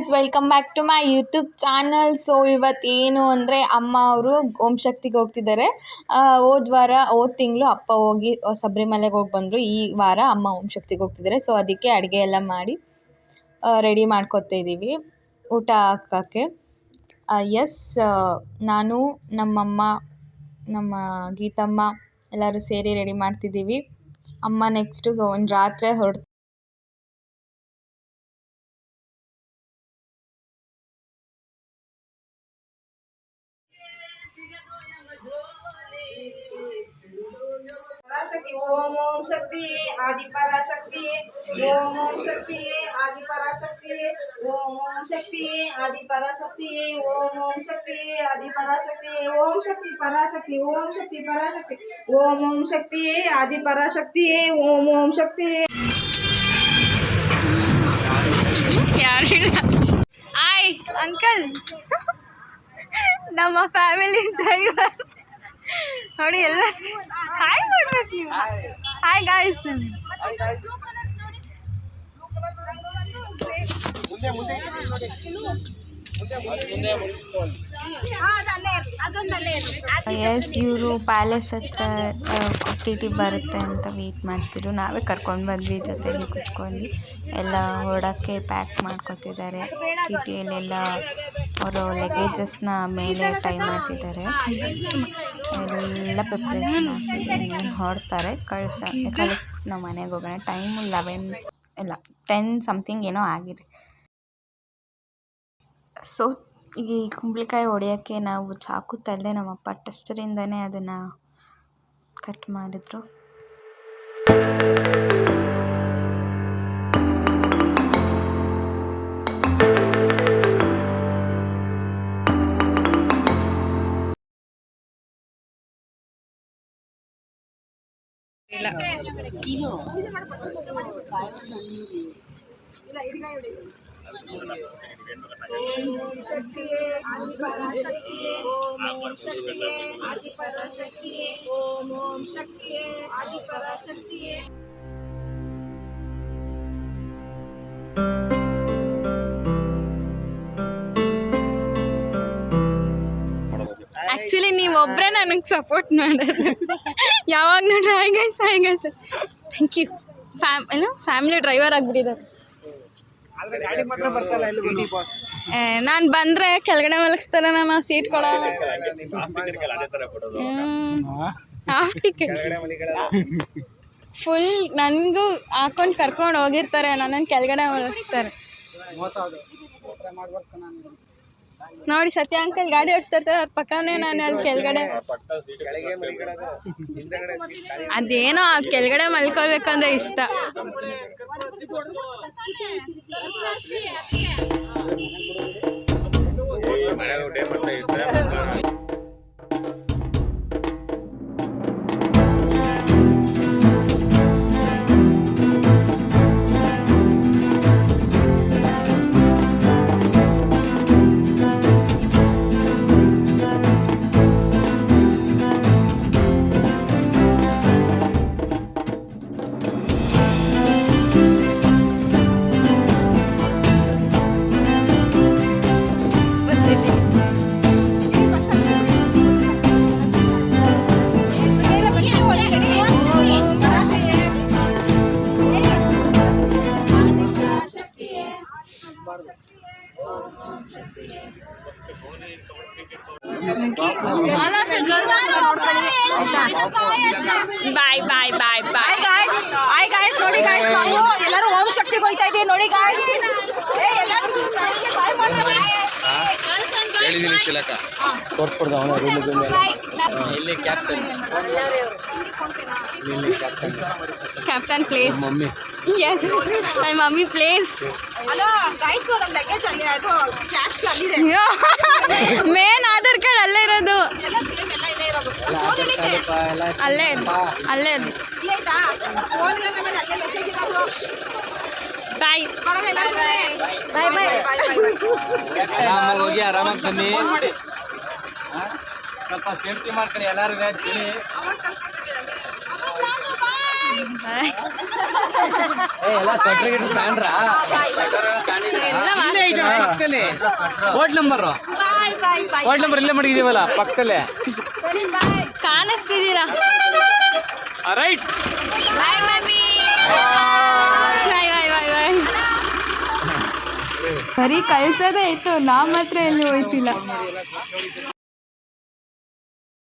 Guys, welcome back to my YouTube channel. So ಇವತ್ತು ಏನು ಅಂದರೆ ಅಮ್ಮ ಅವರು ಓಂ ಶಕ್ತಿಗೆ ಹೋಗ್ತಿದ್ದಾರೆ. ಹೋದ ತಿಂಗಳು ಅಪ್ಪ ಹೋಗಿ ಶಬರಿಮಲೆಗೆ ಹೋಗಿ ಬಂದರು. ಈ ವಾರ ಅಮ್ಮ ಓಂ ಶಕ್ತಿಗೆ ಹೋಗ್ತಿದ್ದಾರೆ. ಸೊ ಅದಕ್ಕೆ ಅಡುಗೆ ಎಲ್ಲ ಮಾಡಿ ರೆಡಿ ಮಾಡ್ಕೊತಾ ಇದ್ದೀವಿ ಊಟ ಹಾಕೋಕ್ಕೆ. ನಾನು ನಮ್ಮಮ್ಮ ನಮ್ಮ ಗೀತಮ್ಮ ಎಲ್ಲರೂ ಸೇರಿ ರೆಡಿ ಮಾಡ್ತಿದ್ದೀವಿ. ಅಮ್ಮ ನೆಕ್ಸ್ಟು ಒಂದು ರಾತ್ರಿ पराशक्ति ओम ओम शक्ति आदि पराशक्ति ओम ओम शक्ति आदि पराशक्ति ओम ओम शक्ति आदि पराशक्ति ओम ओम शक्ति आदि पराशक्ति ओम शक्ति पराशक्ति ओम शक्ति पराशक्ति ओम ओम शक्ति आदि पराशक्ति ओम ओम शक्ति ಹಾಯ್ ಅಂಕಲ್, ನಮ್ಮ ಫ್ಯಾಮಿಲಿ ಡ್ರೈವರ್ ನೋಡಿ. ಎಲ್ಲ ಹಾಯ್ ಮಾಡ್ಬೇಕು ನೀವು. Hi guys. ಇವರು ಪ್ಯಾಲೇಸ್ ಹತ್ರ ಟಿ ಟಿ ಬರುತ್ತೆ ಅಂತ ವೆಯ್ಟ್ ಮಾಡ್ತಿದ್ರು. ನಾವೇ ಕರ್ಕೊಂಡು ಬಂದ್ವಿ, ಜೊತೆಲಿ ಕುತ್ಕೊಂಡು ಎಲ್ಲ ಹೊರಡೋಕ್ಕೆ ಪ್ಯಾಕ್ ಮಾಡ್ಕೊತಿದ್ದಾರೆ. ಟಿ ಟಿಯಲ್ಲೆಲ್ಲ ಅವರು ಲಗೇಜಸ್ನ ಮೇಲೆ ಟೈ ಮಾಡ್ತಿದ್ದಾರೆ. ಎಲ್ಲ ಪ್ರಿಪ್ರೇಷನ್ ಆಗ್ತಿದೆ. ಹೊರಡ್ತಾರೆ, ಕಳಿಸ್ಬಿಟ್ಟು ನಾವು ಮನೆಗೆ ಹೋಗೋಣ. ಟೈಮು 10 ಸಮಥಿಂಗ್ ಏನೋ ಆಗಿದೆ. ಸೊ ಈ ಕುಂಬಳಕಾಯಿ ಹೊಡೆಯೋಕ್ಕೆ ನಾವು ಚಾಕು ತಲ್ಲದೆ ನಮ್ಮಪ್ಪ ಟೆಸ್ಟರಿಂದನೇ ಅದನ್ನು ಕಟ್ ಮಾಡಿದ್ರು. ओम शक्ति आदि पराशक्ति ओम ओम शक्ति आदि पराशक्ति ओम ओम शक्ति आदि पराशक्ति. ಆ್ಯಕ್ಚುಲಿ ನೀವೊಬ್ಬರೇ ನನಗೆ ಸಪೋರ್ಟ್ ಮಾಡೋದು. ಯಾವಾಗ ನೋಡ್ರಿ hi guys thank you. Family driver ಆಗಿಬಿಟ್ಟಿದ್ದಾರೆ. ನಾನು ಬಂದರೆ ಕೆಳಗಡೆ ಮಲಗಿಸ್ತಾರೆ, ನಾನು ಸೀಟ್ ಕೊಡೋಲ್ಲ. ಹಾಫ್ ಟಿಕೆಟ್ ಫುಲ್ ನನಗೂ ಹಾಕೊಂಡು ಕರ್ಕೊಂಡು ಹೋಗಿರ್ತಾರೆ, ನನ್ನನ್ನು ಕೆಳಗಡೆ ಮಲಗಿಸ್ತಾರೆ. ನೋಡಿ ಸತ್ಯ ಅಂಕಲ್ ಗಾಡಿ ಓಡಿಸ್ತಾ ಇರ್ತಾರೆ, ಅವ್ರ ಪಕ್ಕನೇ ನಾನು ಅಲ್ಲಿ ಕೆಳಗಡೆ. ಅದೇನೋ ಕೆಳಗಡೆ ಮಲ್ಕೊಳ್ಬೇಕಂದ್ರೆ ಇಷ್ಟ. ಬಾಯ್ ಬಾಯ್ ಬಾಯ್ ಬಾಯ್ ಗಾಯ್ಸ್. ಹಾಯ್ ಗಾಯ್ಸ್, ನೋಡಿ ಗಾಯ್ಸ್, ನಾವು ಎಲ್ಲರೂ ಓಂ ಶಕ್ತಿಗೆ ಹೋಗ್ತಾ ಇದ್ದೀವಿ. ನೋಡಿ ಗಾಯ್ಸ್, ಹೇಳಿದೀನಿ ಶಿಲಕ ತೋರಿಸ್ಕೊಡ್ದ ಅವನ ಇಲ್ಲಿ ಕ್ಯಾಪ್ಟನ್ ಪ್ಲೇಸ್. ಮಮ್ಮಿ ಎಸ್, ಮೈ ಮಮ್ಮಿ ಪ್ಲೇಸ್. ಹಲೋ ಗಾಯ್ಸ್, ನಮ್ಮ ಲಗೇಜ್ ಅಲ್ಲಿ ಅದು ಕ್ಯಾಶ್ ಅಲ್ಲಿದೆ. ಮೇನ್ ಆಧಾರ್ ಕಾರ್ಡ್ ಅಲ್ಲೇ ಇರೋದು, ಎಲ್ಲ ಸೇಮ್ ಎಲ್ಲ ಇಲ್ಲೇ ಇರೋದು. ಅಲ್ಲೇ ಅಲ್ಲೇ. ಇಲ್ಲಾಯ್ತಾ ಫೋನ್ ಇಲ್ಲ, ನಮ್ಮಲ್ಲಿ ಅಲ್ಲೇ ಮೆಸೇಜ್ ಇರೋದು. ಬಾಯ್ ಬಾಯ್ ಬಾಯ್ ಬಾಯ್ ಬಾಯ್. ಆರಾಮಾಗಿ ಹೋಗಿ ಆರಾಮಾಗಿ ಬನ್ನಿ. ಸ್ವಲ್ಪ ಸೇಫ್ಟಿ ಮಾಡ್ಕೊಳ್ಳಿ ಎಲ್ಲರೂ. ಎಲ್ಲ ಸ್ವೆಟ್ರ್ ಗಿಟ್ರ್ ತಾಂಡ್ರ ಕೋಡ್ ನಂಬರ್ ಇಲ್ಲೇ ಮಡಗಿದೀವಲ್ಲ ಪಕ್ಕದಲ್ಲೇ ಕಾಣಿಸ್ತಿದ್ದೀರಾ ರೈಟ್ ಬಾಯ್ ಮಮ್ಮಿ ಬಾಯ್ ಬಾಯ್ ಬಾಯ್ ಬಾಯ್ ಬರೀ ಕಳ್ಸೋದೇ ಆಯ್ತು ನಾವು ಮಾತ್ರ ಎಲ್ಲಿ ಹೋಯ್ತಿಲ್ಲ